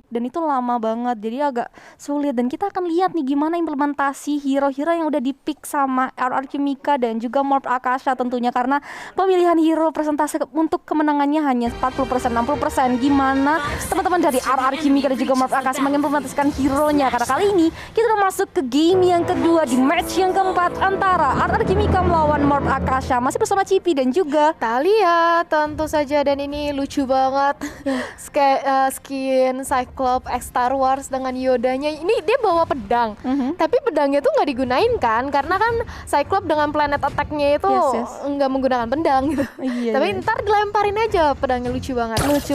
dan itu lama banget, jadi agak sulit. Dan kita akan lihat nih gimana implementasi hero-hero yang udah di-pick sama RRQ Mika dan juga Morph Akasha tentunya, karena pemilihan hero presentase untuk kemenangannya hanya 40%, 60%. Gimana teman-teman dari RRQ Mika dan juga Morph Akasha mengimplementasikan hero-nya, karena kali ini kita udah masuk ke game yang kedua di match yang keempat antara RRQ Mika melawan Morph Akasha. Masih bersama Cipi dan juga Thalia tentu saja, dan ini lucu banget. Skin Cyclops X Star Wars dengan Yodanya. Ini dia bawa pedang, tapi pedangnya tuh nggak digunain kan, karena kan Cyclops dengan planet attack-nya itu nggak menggunakan pedang gitu. Tapi ntar dilemparin aja pedangnya. Lucu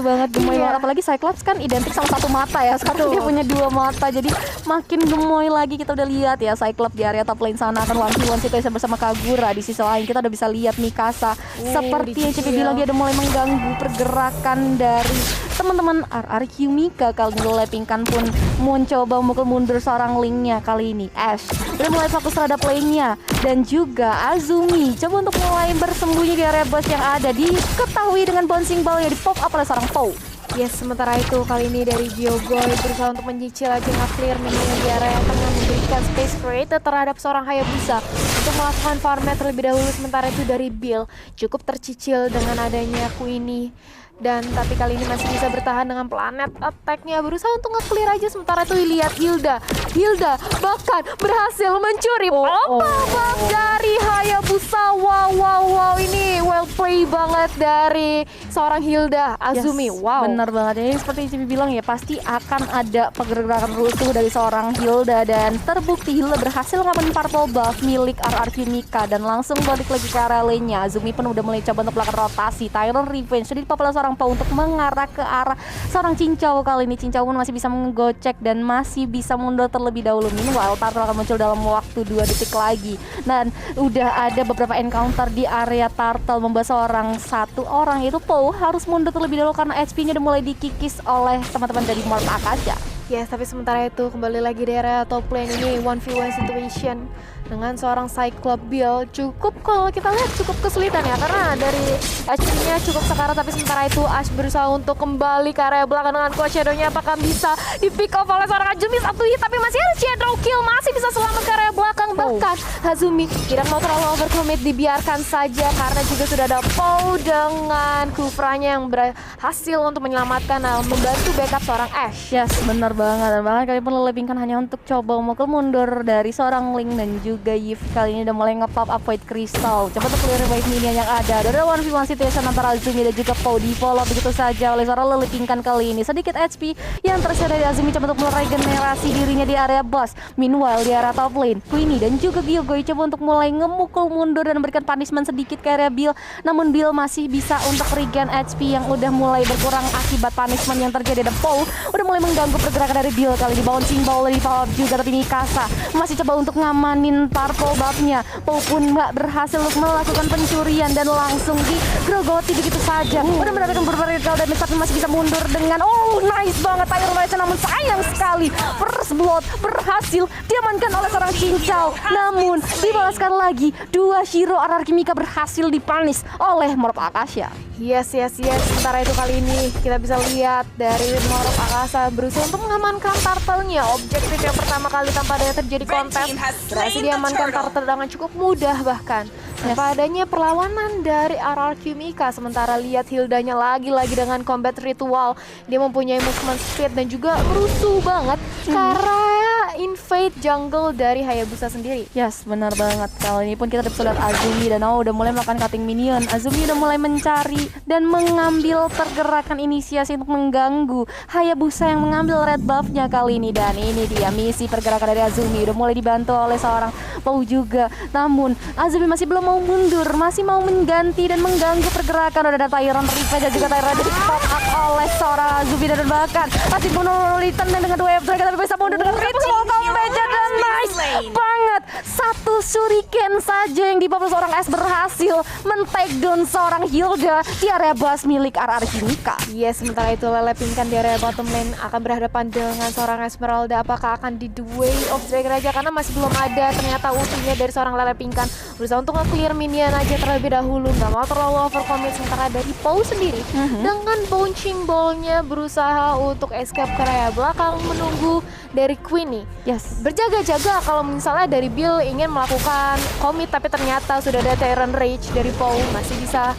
banget gemoy banget. Apalagi Cyclops kan identik sama satu mata ya, sekarang dia punya dua mata, jadi makin gemoy lagi. Kita udah lihat ya Cyclops di area top lane sana akan 1v1 situation bersama Kagura. Di sisi lain kita udah bisa lihat Mikasa seperti yang Cipi bilang, dia udah mulai mengganggu pergerakan dari teman-teman RRQ Mika. Kali ini Lepingkan pun mencoba memukul mundur seorang linknya. Kali ini Ash udah mulai fokus terhadap lane-nya, dan juga Azumi coba untuk mulai bersembunyi di area boss yang ada, diketahui dengan bouncing ball yang di pop up oleh seorang Poe. Yes, sementara itu kali ini dari Gyogoy berusaha untuk menyicil aja nge-clear minion di area yang tengah, memberikan space created terhadap seorang Hayabusa untuk melakukan farmnya terlebih dahulu. Sementara itu dari Bill cukup tercicil dengan adanya Queenie, dan tapi kali ini masih bisa bertahan dengan planet attack-nya, berusaha untuk nge-clear aja. Sementara itu lihat Hilda bahkan berhasil mencuri pop-up dari Hayabusa. Wow, ini well play banget dari seorang Hilda. Azumi, wow. Bener banget, jadi seperti yang Cipi bilang ya, pasti akan ada pergerakan rusuh dari seorang Hilda, dan terbukti Hilda berhasil ngapain purple buff milik RRQ Mika dan langsung balik lagi ke area lane-nya. Azumi pun udah mulai coba untuk melakukan rotasi Tyrant Revenge, jadi populer seorang Pau untuk mengarah ke arah seorang Cincau. Kali ini Cincau pun masih bisa menggocek dan masih bisa mundur terlebih dahulu. Meanwhile Turtle akan muncul dalam waktu 2 detik lagi, dan udah ada beberapa encounter di area Turtle membuat satu orang yaitu Pau harus mundur terlebih dahulu karena HP-nya udah mulai dikikis oleh teman-teman dari Morph Akasha. Yes, tapi sementara itu kembali lagi di area top lane ini 1v1 situation dengan seorang Cyclops Bill. Kalau kita lihat cukup kesulitan ya, karena dari HP-nya cukup sekarat. Tapi sementara itu Ash berusaha untuk kembali ke area belakang dengan Coach Shadow-nya. Apakah bisa di pick off oleh seorang Azumi? Satu hit, tapi masih ada Shadow kill, masih bisa selamat ke area belakang. Bahkan Azumi tidak mau terlalu overcommit, dibiarkan saja karena juga sudah ada Poe dengan Kufranya yang berhasil untuk menyelamatkan, membantu backup seorang Ash. Yes, benar banget. Dan bahkan kali pun Lepingkan hanya untuk coba memukul mundur dari seorang Link dan juga Yves. Kali ini udah mulai nge-pop up Void Crystal, coba untuk clear wave minion yang ada. Ada 1v1 situation antara Azumi dan juga Poe, di follow begitu saja oleh seorang Lepingkan. Kali ini sedikit HP yang tersisa dari Azumi coba untuk meregenerasi dirinya di area boss. Meanwhile di area top lane Queenie dan juga Gyogoy coba untuk mulai ngemukul mundur dan memberikan punishment sedikit ke area Bill. Namun Bill masih bisa untuk regen HP yang udah mulai berkurang akibat punishment yang terjadi. Dan Poe udah mulai mengganggu pergerakan dari Bill. Kali di bouncing ball dari follow up juga, tapi Mikasa masih coba untuk ngamanin purple buff-nya. Poe pun nggak berhasil untuk melakukan pencurian dan langsung digrogoti begitu saja. Udah mendapatkan beberapa damage tapi masih bisa mundur dengan nice banget Iron Rider. Namun sayang sekali First Blood berhasil diamankan oleh seorang Cincau. Namun dibalaskan lagi, dua hero RRQ Mika berhasil dipunish oleh Morph Akasha. Yes. Sementara itu kali ini kita bisa lihat dari Morph Akasha berusaha untuk mengamankan turtle-nya. Objektif yang pertama kali tanpa adanya terjadi kontes berhasil diamankan turtle dengan cukup mudah bahkan. Tanpa adanya perlawanan dari RRQ Mika. Sementara lihat Hildanya lagi-lagi dengan combat ritual. Dia mempunyai movement speed dan juga merusuh banget karena invade jungle dari Hayabusa sendiri. Yes, benar banget. Kali ini pun kita bisa lihat Azumi dan udah mulai melakukan cutting minion. Azumi udah mulai mencari dan mengambil pergerakan inisiasi untuk mengganggu Hayabusa yang mengambil red buff-nya kali ini. Dan ini dia misi pergerakan dari Azumi, udah mulai dibantu oleh seorang Pau juga. Namun Azumi masih belum mau mundur, masih mau mengganti dan mengganggu pergerakan. Udah ada Tyrant Revenge dan juga Tyrant di pop up oleh seorang Azumi, dan bahkan masih bunuh Litan dengan 2 F Dragon tapi bisa mundur dengan ritual combat dan nice banget. Satu shuriken saja yang dipop seorang S berhasil men-take down seorang Hilda di area bus milik RRQ Mika. Yes, sementara itu Lele Pinkan di area bottom lane akan berhadapan dengan seorang Esmeralda. Apakah akan di the way of Dragon aja karena masih belum ada ternyata ultinya dari seorang Lele Pinkan. Berusaha untuk nge-clear minion aja terlebih dahulu, nggak mau terlalu overcommit. Sementara dari Pau sendiri dengan bouncing ball-nya berusaha untuk escape ke area belakang menunggu dari Queenie. Yes. Berjaga-jaga kalau misalnya dari Bill ingin melakukan commit tapi ternyata sudah ada Tyrant Rage dari Pau, masih bisa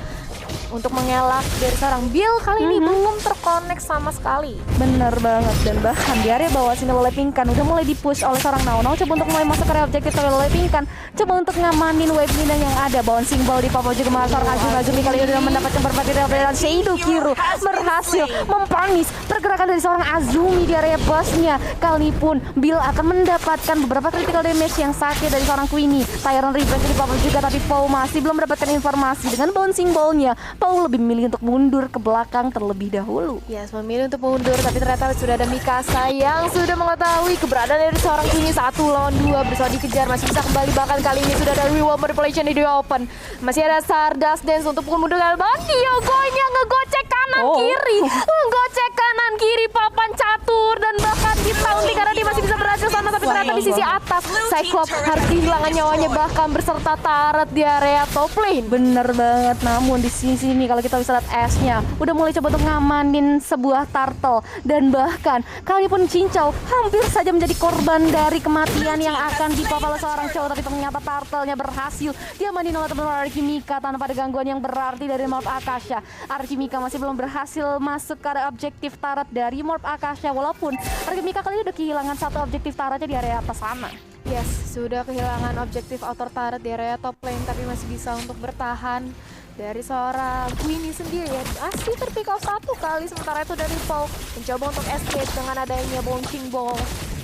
untuk mengelak dari seorang Bill. Kali ini belum terkonek sama sekali. Bener banget, dan bahkan di area bawah sini Lele Pinkan udah mulai dipush oleh seorang Nao. Nao coba untuk mulai masuk ke area objektif oleh Lele Pinkan, coba untuk ngamanin wave Nina yang ada. Bouncing ball di Papa juga malah seorang Azumi kali ini udah mendapatkan beberapa dari Shadow Kiru berhasil mempanis pergerakan dari seorang Azumi di area bossnya. Kali pun Bill akan mendapatkan beberapa critical damage yang sakit dari seorang Queenie. Tyrant Refresh di Papa juga, tapi Pau masih belum mendapatkan informasi. Dengan bouncing ballnya, Pau lebih memilih untuk mundur ke belakang terlebih dahulu. Yes, memilih untuk mundur, tapi ternyata sudah ada Mikasa yang sudah mengetahui keberadaan dari seorang Queenie. 1 lawan 2 berusaha dikejar, masih bisa kembali. Bahkan kali ini sudah ada reward manipulation di open. Masih ada Stardust Dance untuk pukul mundur kali. Diogonya ngegocek kanan kiri, ngegocek kanan kiri papan catur, dan bahkan di taunting karena dia masih bisa berhasil sana, tapi ternyata di sisi atas Cyclops harus kehilangan nyawanya bahkan berserta Turret di area top lane. Bener banget, namun di sini kalau kita bisa lihat S-nya udah mulai coba untuk ngamanin sebuah turtle, dan bahkan kali pun Cincau hampir saja menjadi korban dari kematian yang akan dipop oleh seorang cowok, tapi ternyata turtle-nya berhasil diamanin oleh teman-teman RRQ Mika tanpa ada gangguan yang berarti dari Morph Akasha. RRQ Mika masih belum berhasil masuk ke area objektif turret dari Morph Akasha, walaupun RRQ Mika kali ini udah kehilangan satu objektif turretnya di area atas sana. Yes, sudah kehilangan objektif outer turret di area top lane, tapi masih bisa untuk bertahan. Dari seorang Queenie sendiri ya, masih terpick off 1 kali. Sementara itu dari Pau mencoba untuk escape dengan adanya bouncing ball.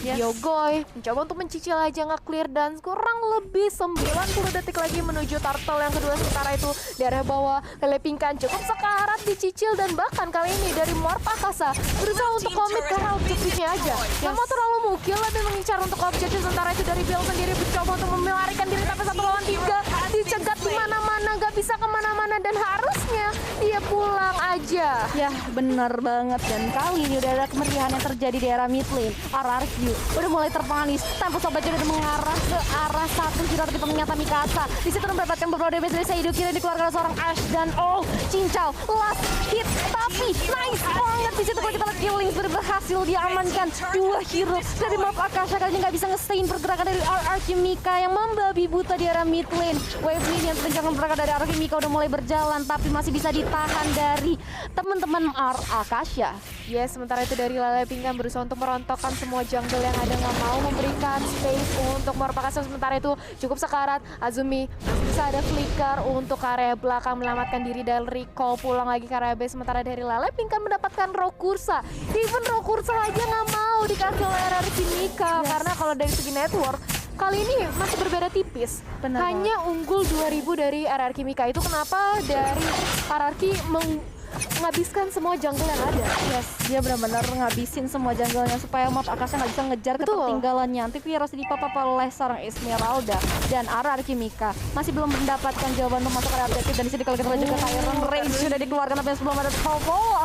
Yogoi mencoba untuk mencicil aja nge-clear, dan kurang lebih 90 detik lagi menuju turtle yang kedua. Sementara itu di area bawah Lele Pinkan cukup sekarat dicicil, dan bahkan kali ini dari Morph Akasa berusaha untuk komit ke objektifnya aja. Gak mau terlalu mukil, lebih mengincar untuk objektif. Sementara itu dari Bill sendiri mencoba untuk melarikan diri, tapi 1 lawan 3 dicegat di mana-mana, gak bisa kemana-mana, dan harusnya dia pulang aja. Ya bener banget, dan kali ini udah ada kemeriahan yang terjadi di area mid lane. RRQ udah mulai terpanis, tempo sobat juga udah mengarah ke arah satu hero, tapi ternyata Mikasa di situ mendapatkan beberapa damage dari Saido Kira dikeluarkan oleh seorang Ash, dan Cincau last hit, tapi nice banget di situ. Kalau kita lihat killing sudah berhasil diamankan 2 hero dari Morph Akasha. Kali ini nggak bisa nge-stain pergerakan dari RRQ Mika yang membabi buta di area mid lane. Wave lane yang terjangkau pergerakan dari RRQ Mika udah mulai berjalan, tapi masih bisa ditahan dari teman-teman Akasha. Yes, sementara itu dari Lele Pinkan berusaha untuk merontokkan semua jungle yang ada, nggak mau memberikan space untuk Morph Akasha. Sementara itu cukup sekarat. Azumi masih bisa ada flicker untuk area belakang menyelamatkan diri dari recall pulang lagi ke area base. Sementara dari Lele Pinkan mendapatkan Rokursa. Even Rokursa aja nggak mau dikasih oleh RRQ Mika. Karena kalau dari segi network kali ini masih berbeda tipis. Benar hanya unggul 2000 dari RRQ Mika. Itu kenapa dari RRQ menghabiskan semua jungle yang ada. Yes, dia benar-benar ngabisin semua jungle-nya supaya Morph Akasha nggak bisa ngejar ketertinggalannya. Nanti Virus dipapap oleh seorang Esmeralda, dan RRQ Mika masih belum mendapatkan jawaban untuk masuk ke area objektif. Dan di sini kalau kita lihat juga Tyrant Rage sudah dikeluarkan, tapi sebelum ada fall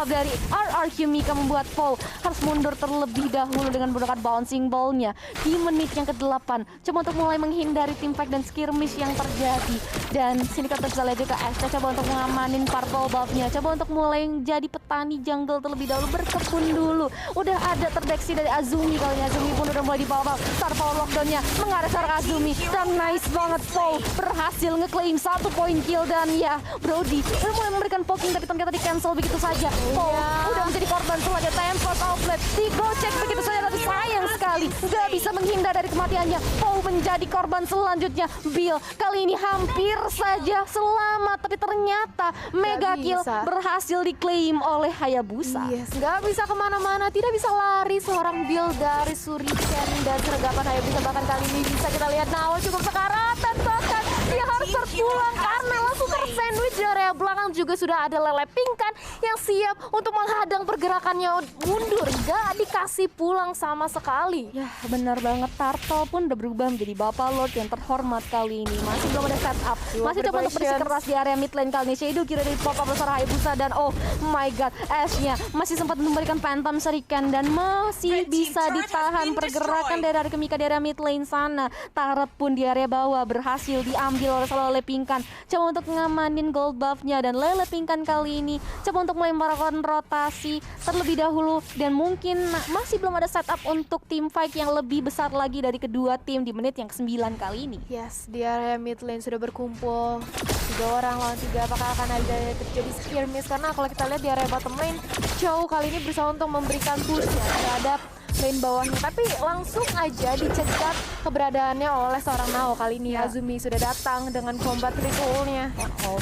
dari RRQ Mika membuat Paul harus mundur terlebih dahulu dengan menggunakan bouncing ball-nya di menit yang ke-8. Coba untuk mulai menghindari team fight dan skirmish yang terjadi. Dan sini kita bisa lihat juga Asha coba untuk mengamanin purple buff-nya, coba untuk mulai jadi petani jungle terlebih dahulu, berkebun dulu. Udah ada terdeteksi dari Azumi, kali ini Azumi pun udah mulai dibawa. Star power lockdown-nya mengarah seorang Azumi, dan nice banget Paul berhasil ngeklaim 1 poin kill. Dan ya Brody udah mulai memberikan poking, tapi ternyata di cancel begitu saja. Paul udah menjadi korban setelah tempot outlet digocek begitu saja, tapi sayang sekali gak bisa menghindar dari kematiannya. Paul menjadi korban selanjutnya. Bill kali ini hampir saja selamat, tapi ternyata mega kill berhasil diklaim oleh Hayabusa. Yes, nggak bisa kemana-mana, tidak bisa lari seorang Bill dari Shuriken dan sergapan Hayabusa. Bahkan kali ini bisa kita lihat Nao cukup sekarat, dan bahkan dia harus pulang karena langsung tersandwich di area belakang. Juga sudah ada Lele Pingkan yang siap untuk menghadang pergerakannya mundur. Gak dikasih pulang sama sekali. Ya benar banget, Turtle pun udah berubah menjadi Bapak Lord yang terhormat kali ini. Masih belum ada setup, masih coba untuk bersikeras di area mid lane kali ini. Shadow kira dari pop up besar Hayabusa dan oh my god, Ash-nya masih sempat memberikan Phantom Shuriken dan masih bisa ditahan pergerakan dari Kimika di area mid lane sana. Turret pun di area bawah berhasil diambil oleh Lele Pingkan. Coba untuk ngamanin gold buff-nya dan Lele Pingkan kali ini coba untuk melemparkan rotasi terlebih dahulu dan mungkin masih belum ada setup untuk team fight yang lebih besar lagi dari kedua tim di menit yang ke-9 kali ini. Yes, di area mid lane sudah berkumpul 3 orang lawan 3. Apakah akan ada terjadi skirmish? Karena kalau kita lihat di area bottom lane, Chow kali ini berusaha untuk memberikan push ya terhadap lane bawahnya, tapi langsung aja dicegat keberadaannya oleh seorang Nao. Kali ini Azumi sudah datang dengan combat ritualnya.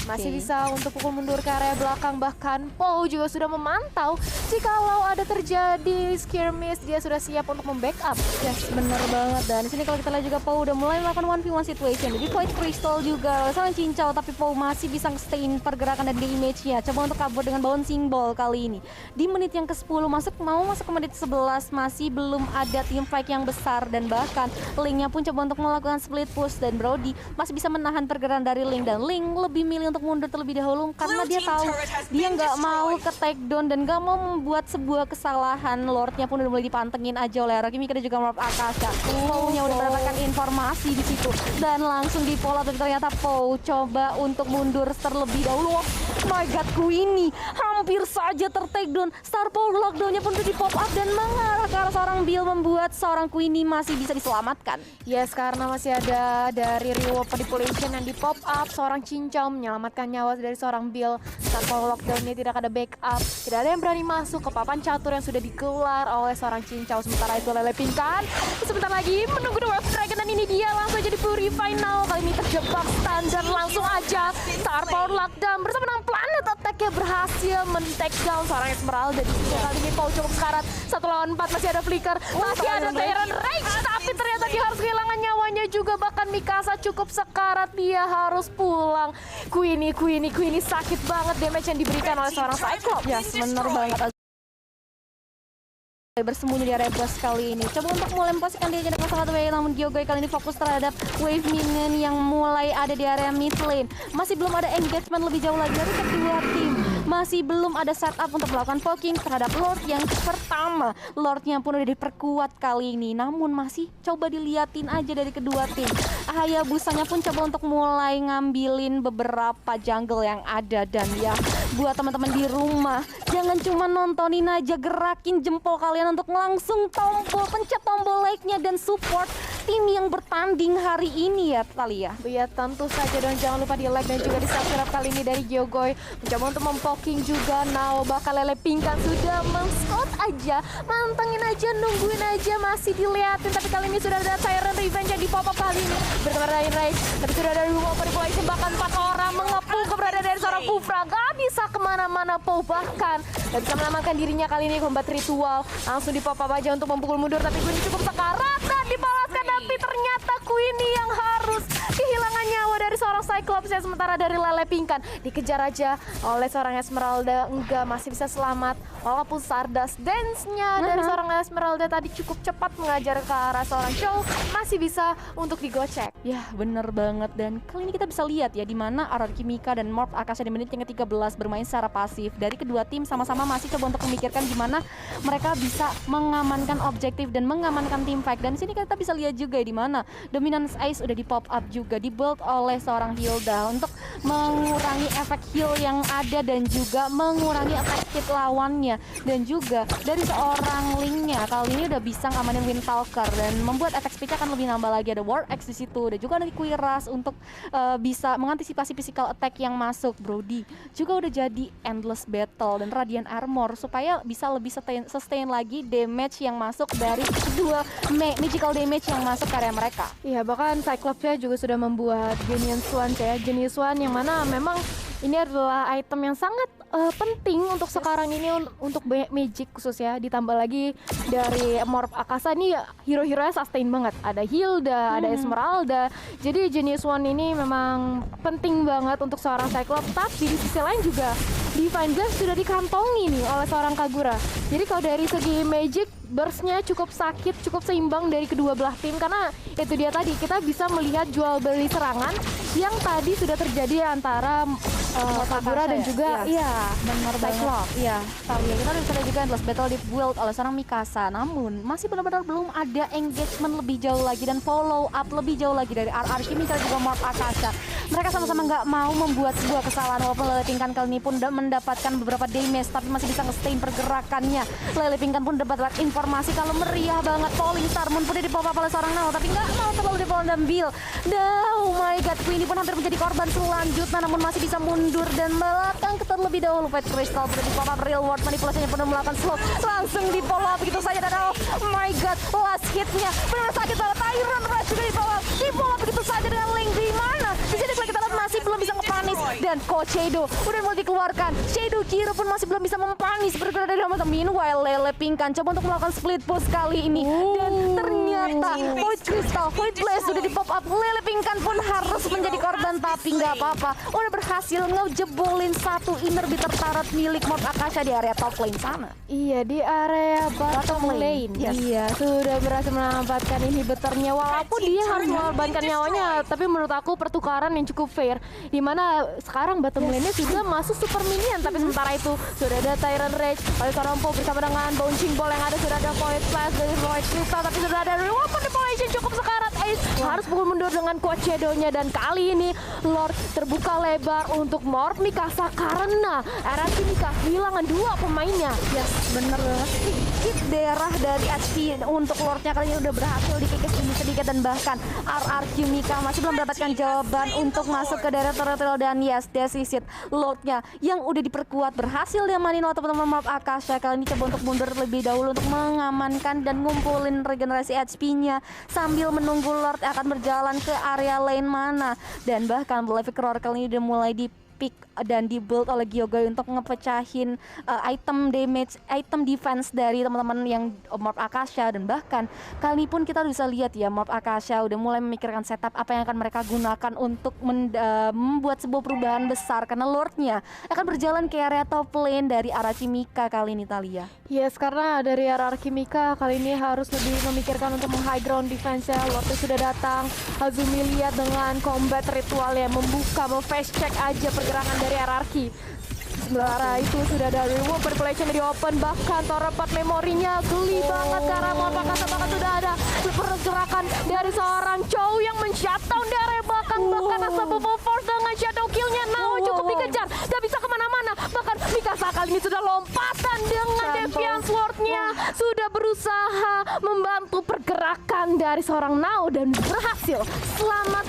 Masih bisa untuk pukul mundur ke area belakang. Bahkan Poe juga sudah memantau jikalau ada terjadi skirmish, dia sudah siap untuk membackup. Yes, bener banget. Dan di sini kalau kita lihat juga Poe udah mulai melakukan 1v1 situation. Jadi Void Crystal juga sama cincau, tapi Poe masih bisa nge-stain pergerakan dan damage-nya. Coba untuk kabur dengan bouncing ball kali ini. Di menit yang ke-10 mau masuk ke menit 11 masih belum ada team fight yang besar dan bahkan Link-nya pun coba untuk melakukan split push dan Brody masih bisa menahan pergerakan dari Link dan Link lebih milih untuk mundur terlebih dahulu karena dia tahu dia nggak mau ke take down dan nggak mau membuat sebuah kesalahan. Lord-nya pun udah mulai dipantengin aja oleh Kimika dan juga Morph Akasha. Poe-nya udah mendapatkan informasi di situ dan langsung di pola tapi ternyata Poe coba untuk mundur terlebih dahulu. Oh my god, Queenie hampir saja ter-take down. Star Power lockdown-nya pun udah di pop up dan mengarah ke arah seorang Bill membuat seorang Queenie masih bisa diselamatkan. Yes, karena masih ada dari reward manipulation yang di pop up. Seorang cincau menyelamatkan nyawa dari seorang Bill. Star Power lockdown-nya tidak ada backup. Tidak ada yang berani masuk ke papan catur yang sudah dikelar oleh seorang cincau. Sementara itu Lele Pingkan sebentar lagi menunggu The Wave Dragon dan ini dia langsung jadi Purify now. Kali ini terjebak standar langsung aja. Star Power lockdown bersama dengan Planet Attack-nya berhasil men-take down seorang Esmeralda. Di sini kali ini Poe cukup sekarat. 1 lawan 4 masih ada flicker, masih ada Tyrant Rage, tapi ternyata dia harus kehilangan nyawanya juga. Bahkan Mikasa cukup sekarat, dia harus pulang. Queenie sakit banget damage yang diberikan oleh seorang Cyclops. Yes, bener banget. Bersembunyi di area boss kali ini. Coba untuk mulai memposisikan dia jadi sangat baik, namun Gyogoi kali ini fokus terhadap wave minion yang mulai ada di area mid lane. Masih belum ada engagement lebih jauh lagi dari kedua tim. Masih belum ada setup untuk melakukan poking terhadap Lord yang pertama. Lordnya pun udah diperkuat kali ini, namun masih coba diliatin aja dari kedua tim. Hayabusanya pun coba untuk mulai ngambilin beberapa jungle yang ada. Dan ya, buat teman-teman di rumah, jangan cuma nontonin aja, gerakin jempol kalian untuk langsung pencet tombol like-nya dan support tim yang bertanding hari ini ya Talia. Ya tentu saja, dan jangan lupa di like dan juga di subscribe. Kali ini dari Gyogoi mencoba untuk mempoking juga. Now bakal Lele Pingkan sudah men-scout aja, mantengin aja, nungguin aja, masih dilihatin. Tapi kali ini sudah ada Tyrant Revenge yang di pop up kali ini bersama Rain Rage. Tapi sudah ada Reward Manipulation, bahkan 4 orang mengepung keberadaan dari seorang Kufra. Gak bisa kemana-mana Poe, bahkan gak bisa menamatkan dirinya kali ini. Combat ritual langsung di pop up aja untuk memukul mundur, tapi Queenie cukup sekarat dan dibalaskan. Tapi ternyata Queenie yang harus kehilangan nyawa dari seorang Cyclops ya. Sementara dari Lele Pingkan dikejar aja oleh seorang Esmeralda. Enggak, masih bisa selamat walaupun Stardust Dance-nya dari seorang Esmeralda tadi cukup cepat mengajar ke arah seorang Chow, masih bisa untuk digocek. Ya bener banget, dan kali ini kita bisa lihat ya dimana Arar Kimika dan Morph Akasha di menit yang ke-13 bermain secara pasif. Dari kedua tim sama-sama masih coba untuk memikirkan gimana mereka bisa mengamankan objektif dan mengamankan team fight. Dan di sini kita bisa lihat juga ya dimana Dominance Ice udah di pop up juga, di build oleh seorang Hilda untuk mengurangi efek heal yang ada dan juga mengurangi efek hit lawannya. Dan juga dari seorang Link-nya kali ini udah bisa ngamanin Windtalker dan membuat efek speech akan lebih nambah lagi. Ada War X di situ dan juga ada Quiras untuk bisa mengantisipasi physical attack yang masuk. Brody juga udah jadi Endless Battle dan Radiant Armor supaya bisa lebih sustain lagi damage yang masuk dari kedua magical damage yang masuk ke area mereka. Iya, bahkan Cyclops-nya juga sudah membuat Genius One ya. Genius One yang mana memang Ini adalah item yang sangat penting untuk sekarang ini untuk Magic khusus ya. Ditambah lagi dari Morph Akasa ini hero-heronya sustain banget. Ada Hilda, ada Esmeralda. Jadi Genius One ini memang penting banget untuk seorang Cyclops. Tapi di sisi lain juga Divine Blast sudah dikantongi nih oleh seorang Kagura. Jadi kalau dari segi Magic, burstnya cukup sakit, cukup seimbang dari kedua belah tim. Karena itu dia tadi, kita bisa melihat jual beli serangan yang tadi sudah terjadi antara Kagura dan juga benar banget. Iya, Talia kita bisa lihat juga endless battle di build oleh seorang Mikasa. Namun masih benar-benar belum ada engagement lebih jauh lagi dan follow up lebih jauh lagi dari RR Kimika juga Morph Akasa. Mereka sama-sama nggak mau membuat sebuah kesalahan walaupun Lele Pingkan kali ini pun mendapatkan beberapa damage tapi masih bisa nge-stain pergerakannya. Lele Pingkan pun dapat informasi kalau meriah banget Falling Star Moon pun di pop up oleh seorang Nao tapi nggak mau terlalu di dan Bill. Oh my god, Queenie pun hampir menjadi korban selanjutnya namun masih bisa mundur dan belakang terlebih dahulu. Fight Crystal sudah di pop up real world manipulasinya pun melakukan slow langsung di follow up begitu saja dan oh my god, last hitnya benar sakit banget. Tyrant Rush juga di follow up begitu saja dengan Link di mana? Di sini kita lihat masih belum bisa ngepanis dan Coach Shadow udah mau dikeluarkan. Shadow Kiro pun masih belum bisa mempanis bergerak dari dalam. Meanwhile Lele Pingkan coba untuk melakukan split push kali ini dan ternyata Void Crystal, Void Blaze sudah di pop up. Lele Pingkan pun harus menjadi korban tapi nggak apa-apa. Udah berhasil ngejebolin satu inner bitter turret milik Morph Akasa di area top lane sana. Iya, di area bottom lane. Yes. Iya, sudah berhasil menampatkan inhibitornya walaupun dia harus mengorbankan nyawanya, tapi menurut aku pertukaran yang cukup fair. Dimana sekarang bottom lane-nya sudah masuk super minion, tapi sementara itu sudah ada Tyrant Rage oleh seorang Po bersama dengan Bouncing Ball yang ada, sudah ada Void Flash dari Void Crystal, tapi sudah ada Reward Manipulation cukup sekarat. Ace harus pukul mundur dengan Quad Shadow-nya dan kali ini Lord terbuka lebar untuk Morph Mikasa karena RR Kimika kehilangan dua pemainnya. Yes, bener banget. Sedikit daerah dari HP untuk Lordnya kali ini udah berhasil dikikis sedikit dan bahkan RR Kimika masih belum mendapatkan jawaban untuk masuk ke daerah turtle dan yes, defisit Lordnya yang udah diperkuat berhasil diamanin oleh teman-teman Morph Akasa. Kali ini coba untuk mundur lebih dahulu untuk mengamankan dan ngumpulin regenerasi HP-nya sambil menunggu Lord akan berjalan ke area lane mana dan bahkan Levic Roar kali ini udah mulai di pick dan di build oleh Gyogoi untuk ngepecahin item damage, item defense dari teman-teman yang Morph Akasa. Dan bahkan kali ini pun kita bisa lihat ya Morph Akasa udah mulai memikirkan setup apa yang akan mereka gunakan untuk membuat sebuah perubahan besar karena Lordnya akan berjalan ke area top lane dari arah Kimika kali ini, Talia. Yes, karena dari RR Kimika kali ini harus lebih memikirkan untuk meng-high ground defense-nya. Lordnya sudah datang, Azumi lihat dengan combat ritual yang membuka, face check aja pergerakan dari RRQ. Sementara itu sudah ada reward manipulation dari open, bahkan Torrepat memorinya geli banget karena Morph Akasa bahkan sudah ada pergerakan dari seorang Chow yang men-shutdown dari belakang, bahkan Unstoppable Force dengan shadow kill-nya Nao cukup dikejar, gak bisa kemana-mana. Bahkan Mikasa kali ini sudah lompatan dengan Defiance Sword-nya, sudah berusaha membantu pergerakan dari seorang Nao dan berhasil. Selamat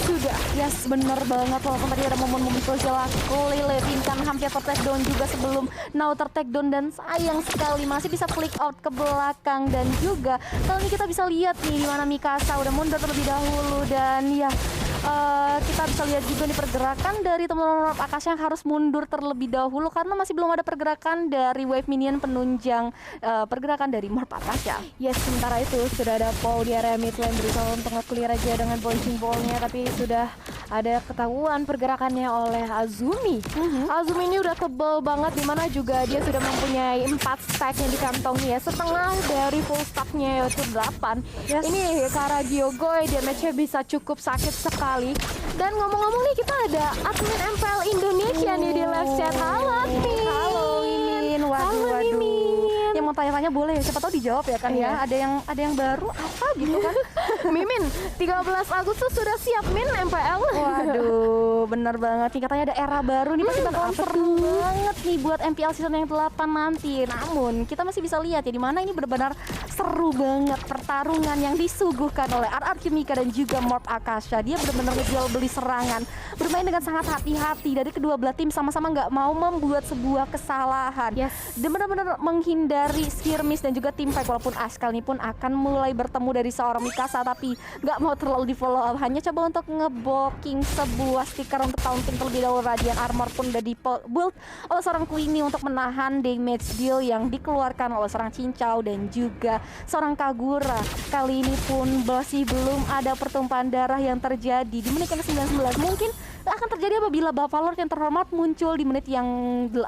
sudah. Yes, bener banget. Walaupun tadi ada momen-momen crucial Lele Pingkan hampir ter-takedown juga sebelum Nao ter-takedown dan sayang sekali masih bisa flick out ke belakang. Dan juga kali ini kita bisa lihat nih dimana Mikasa udah mundur terlebih dahulu dan ya kita bisa lihat juga nih pergerakan dari teman-teman Morph Akasa yang harus mundur terlebih dahulu karena masih belum ada pergerakan dari wave minion penunjang pergerakan dari Morph Akasa. Yes, sementara itu sudah ada Paul di area mid lane berusaha untuk nge-clear aja dengan bouncing ball-nya, tapi sudah ada ketahuan pergerakannya oleh Azumi. Azumi ini udah tebel banget, dimana juga dia sudah mempunyai 4 stack yang dikantongnya, setengah dari full stack-nya yaitu 8. Yes. Ini Kara Gyogoi damage-nya bisa cukup sakit sekali. Dan ngomong-ngomong nih, kita ada admin MPL Indonesia nih di live chat. Halo admin. Halo Mimin. Waduh. Yang mau tanya-tanya boleh, siapa tahu dijawab ya kan ya. Ada yang baru apa gitu kan. Mimin, 13 Agustus sudah siap Min MPL. Waduh, bener banget nih, katanya ada era baru nih, pasti bakalan seru banget nih buat MPL season yang 8 nanti. Namun kita masih bisa lihat ya dimana ini benar-benar seru banget pertarungan yang disuguhkan oleh RR Kimika dan juga Morph Akasa. Dia benar-benar ngejual beli serangan, bermain dengan sangat hati-hati dari kedua belah tim, sama-sama nggak mau membuat sebuah kesalahan. Yes. Dia benar-benar menghindari skirmish dan juga team fight. Walaupun Ash kali ini pun akan mulai bertemu dari seorang Mikasa, tapi nggak mau terlalu di follow up, hanya coba untuk ngeblocking sebuah stiker untuk taunting terlebih dahulu. Radiant Armor pun udah di build oleh seorang Queenie untuk menahan damage deal yang dikeluarkan oleh seorang Cincau dan juga seorang Kagura. Kali ini pun masih belum ada pertumpahan darah yang terjadi di menit yang ke-19. Mungkin akan terjadi apabila Buffalo yang terhormat muncul di menit yang 55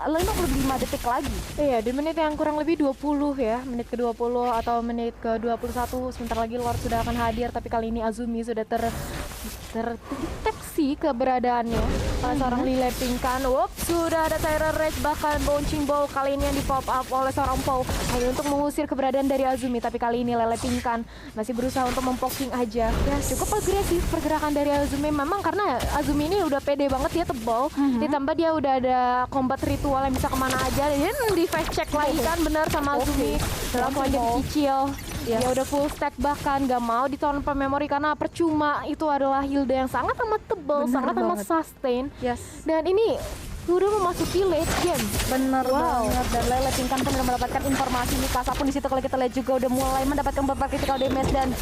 detik lagi. Iya, di menit yang kurang lebih 20 ya, menit ke-20 atau menit ke-21. Sebentar lagi Lord sudah akan hadir, tapi kali ini Azumi sudah terdeteksi keberadaannya oleh seorang Lile Pinkan. Sudah ada Tyrant Rage, bahkan Bouncing Ball kali ini yang di pop up oleh seorang Pau hanya untuk mengusir keberadaan dari Azumi. Tapi kali ini Lile Pinkan masih berusaha untuk mempoking aja. Cukup agresif pergerakan dari Azumi, memang karena Azumi ini udah pede banget, dia tebal, ditambah dia udah ada combat ritual yang bisa kemana aja. Dan di face check lagi kan bener sama Azumi dalam poin yang kecil. Dia udah full stack, bahkan gak mau ditonton per memory karena percuma. Itu adalah Hilda yang sangat amat tebal, sangat amat sustain. Dan ini udah memasuki late game. Bener banget. Dan Lele Pinkan pun udah mendapatkan informasi. Mikasa pun disitu kalau kita lihat juga udah mulai mendapatkan beberapa critical damage. Dan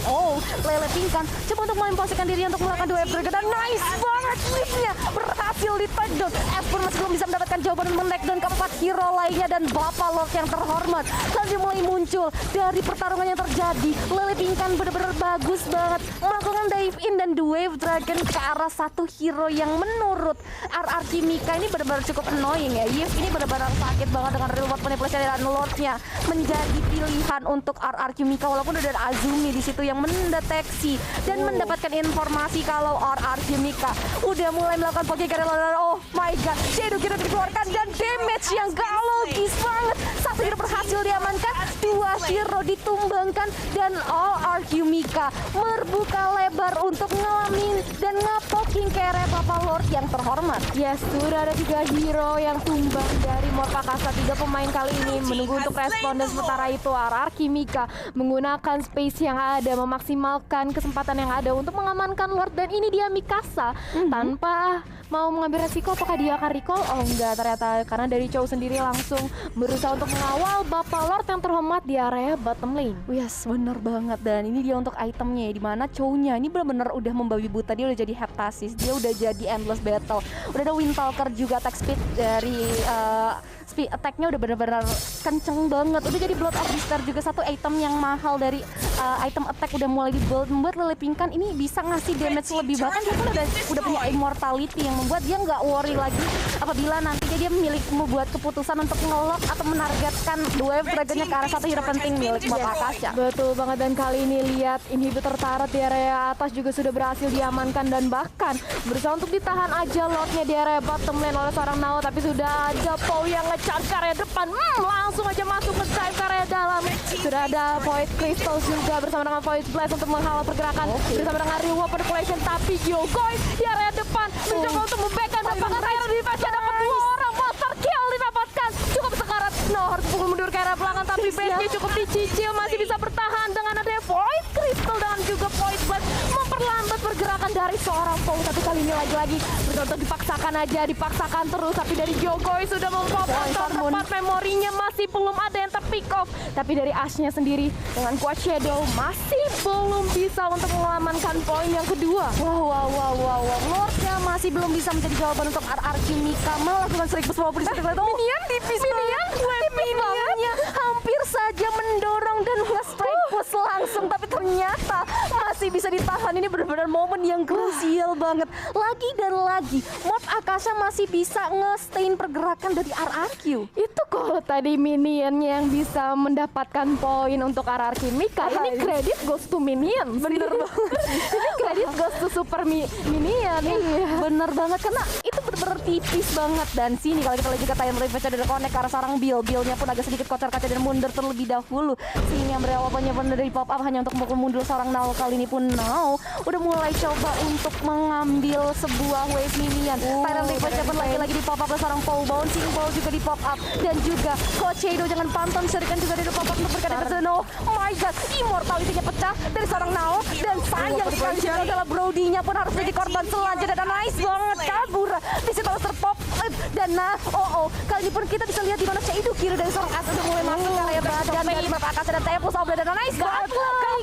Lele Pinkan coba untuk memposisikan diri untuk melakukan 2 F-Dragon. Dan nice banget liftnya berhasil di takedown. F pun masih belum bisa mendapatkan jawaban dan men-takedown keempat hero lainnya. Dan Bapak Lord yang terhormat lalu mulai muncul dari pertarungan yang terjadi. Lele Pinkan benar-benar bagus banget melakukan dive in dan 2 Wave Dragon ke arah satu hero yang menurut RR Kimika ini benar-benar cukup annoying ya. Yves ini benar-benar sakit banget dengan reward manipulasi dan Lordnya menjadi pilihan untuk RR Kimika, walaupun udah ada Azumi di situ yang mendeteksi dan mendapatkan informasi kalau RR Kimika udah mulai melakukan poke karena oh my god, Shadow Gear dikeluarkan dan damage yang gak logis banget. Satu hero berhasil diamankan, 2 hero ditumbangkan dan RR Kimika membuka lebar untuk ngelamin dan ngepoking kere Bapak Lord yang terhormat. Yes, sudah ada 3 hero yang tumbang dari Morpakasa. 3 pemain kali ini menunggu untuk respon, dan sementara itu RR Kimika menggunakan space yang ada, memaksimalkan kesempatan yang ada untuk mengamankan Lord. Dan ini dia Mikasa tanpa mau mengambil resiko. Apakah dia akan recall? Oh enggak, ternyata karena dari Chow sendiri langsung berusaha untuk mengawal Bapak Lord yang terhormat di area bottom lane. Yes, bener banget. Dan ini dia untuk itemnya ya, dimana Chow-nya ini benar-benar udah membabi buta. Dia udah jadi Heptasis, dia udah jadi Endless Battle, udah ada Windtalker juga, attack speed dari speed attack-nya udah benar-benar kenceng banget. Udah jadi Blood of Despair juga, satu item yang mahal dari item attack udah mulai di-build, membuat Lele Pinkan ini bisa ngasih damage lebih. Bahkan dia pun udah punya immortality yang membuat dia nggak worry lagi apabila nantinya dia membuat keputusan untuk nge-lock atau menargetkan 2 Wave Dragon-nya ke arah satu hero penting milik Bapak Akasha. Betul banget, dan kali ini lihat inhibitor turret di area atas juga sudah berhasil diamankan, dan bahkan berusaha untuk ditahan aja Lordnya di area bottom lane oleh seorang Nao. Tapi sudah ada Pau yang nge-charge ke area depan, langsung aja masuk nge-dive ke area dalam. Sudah ada Void Crystal juga bersama dengan Void Blast untuk menghalau pergerakan bersama dengan Reward Manipulation. Tapi Gyokoi di area depan mencoba untuk membackup, dapatkan air di pasca, dapat 2 orang monster kill didapatkan. Cukup sekarat, harus pukul mundur ke area belakang, tapi base-nya cukup dicicil, masih bisa bertahan dengan adanya Void Crystal dan juga Void Blast memperlambat pergerakan dari seorang Pau. Tapi kali ini lagi-lagi bertonton dipaksakan aja, dipaksakan terus. Tapi dari Gyokoi sudah mempop tempat memorinya, masih belum ada yang terpick off. Tapi dari Ash-nya sendiri dengan Quad Shadow masih belum bisa untuk mengamankan poin yang kedua. Wow. Lordnya masih belum bisa menjadi jawaban untuk RR Kimika, melakukan 150 di situ. Minion tipis bangetnya hampir saja mendorong dan nge-strike push langsung, tapi ternyata masih bisa ditahan. Ini benar-benar momen yang krusial banget. Lagi dan lagi Mob Akasha masih bisa nge-stain pergerakan dari RRQ. Itu kalau tadi minionnya yang bisa mendapatkan poin untuk RR Kimika, ini kredit goes to minion. Bener banget. Ini kredit goes to super minion. Bener banget, karena itu bener-bener tipis banget. Dan sini kalau kita lihat juga time revenge ada connect ke arah sarang Bill-nya pun agak sedikit kocar kaca dan mundur terlebih dahulu. Sini yang berawalnya bener dari pop up hanya untuk memukul mundur seorang Nao. Kali ini pun Now udah mulai coba untuk mengambil sebuah wave minion. Tyrant Request pun lagi-lagi di pop up oleh seorang Paul. Bouncing Ball juga di pop up. Dan juga Coach Edo jangan pantang Shuriken juga di pop up untuk berkata oh my god, immortality-nya pecah dari seorang Now. Dan sayang sekali juga adalah Brody-nya pun harus jadi korban selanjutnya. Dan nice banget kabur. Di situ harus terpop. Dan kali ini pun kita bisa lihat di mana Shaido kiri dari seorang Asa udah mulai masuk ke area badan dari map Akasa dan Tepus Obra. Dan nice banget.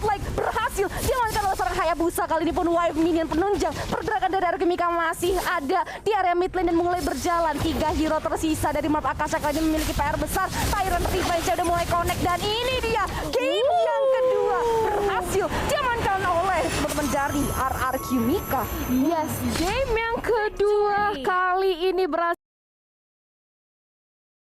Like berhasil diamankan oleh seorang Hayabusa. Kali ini pun wave minion penunjang pergerakan dari Argemika masih ada di area mid lane dan mulai berjalan. 3 hero tersisa dari map Akasa kali ini memiliki PR besar. Tyrant Revenge udah mulai connect dan ini dia game yang kedua berhasil diamankan oleh teman-teman dari RRQ Mika. Yes, game yang kedua kali ini berhasil